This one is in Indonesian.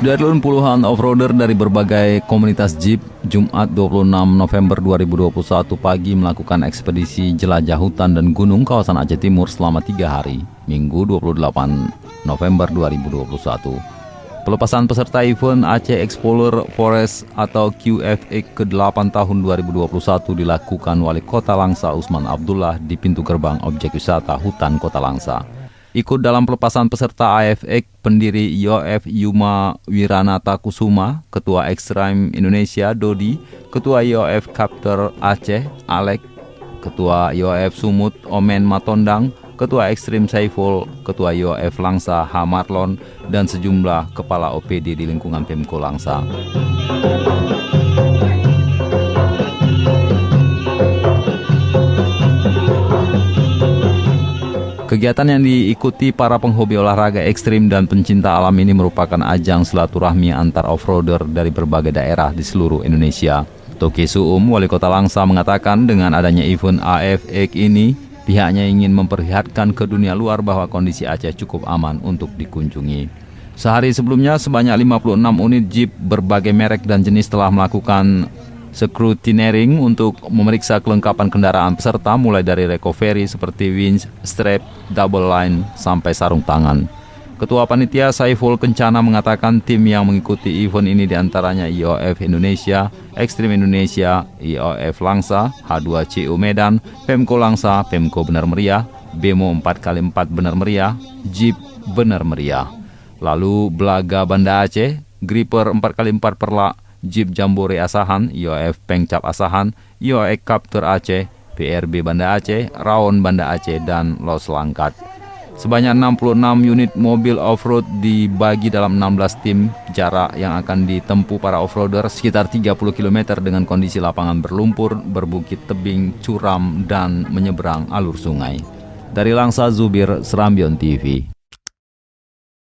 Sudarlun, puluhan offroader dari berbagai komunitas Jeep Jumat 26 November 2021 pagi melakukan ekspedisi jelajah hutan dan gunung kawasan Aceh Timur selama 3 hari, Minggu 28 November 2021. Pelepasan peserta event Aceh Explorer Forest atau QFX ke-8 tahun 2021 dilakukan Wali Kota Langsa Usman Abdullah di pintu gerbang objek wisata hutan Kota Langsa. Ikut dalam pelepasan peserta AFX pendiri IOF Yuma Wiranata Kusuma, Ketua Extreme Indonesia Dodi, Ketua IOF Capter Aceh Alek, Ketua IOF Sumut Omen Matondang, Ketua Ekstrim Saiful, Ketua IOF Langsa Hamarlon, dan sejumlah kepala OPD di lingkungan Pemko Langsa. Kegiatan yang diikuti para penghobi olahraga ekstrim dan pencinta alam ini merupakan ajang silaturahmi antar offroader dari berbagai daerah di seluruh Indonesia. Toki Suum, Wali Kota Langsa, mengatakan dengan adanya event AFX ini, pihaknya ingin memperlihatkan ke dunia luar bahwa kondisi Aceh cukup aman untuk dikunjungi. Sehari sebelumnya, sebanyak 56 unit Jeep berbagai merek dan jenis telah melakukan scrutineering untuk memeriksa kelengkapan kendaraan peserta mulai dari recovery seperti winch, strap, double line, sampai sarung tangan. Ketua Panitia Saiful Kencana mengatakan tim yang mengikuti event ini diantaranya IOF Indonesia, Ekstrim Indonesia, IOF Langsa, H2CU Medan, Pemko Langsa, Pemko Benar Meriah, Bemo 4x4 Benar Meriah, Jeep Benar Meriah. Lalu Belaga Banda Aceh, Gripper 4x4 Perlak, Jeep Jambore Asahan, IOF Pengcap Asahan, IOF Capter Aceh, PRB Banda Aceh, Raon Banda Aceh, dan Los Langkat. Sebanyak 66 unit mobil off-road dibagi dalam 16 tim. Jarak yang akan ditempuh para off-roader sekitar 30 km dengan kondisi lapangan berlumpur, berbukit tebing, curam, dan menyeberang alur sungai. Dari Langsa, Zubir, Serambion TV.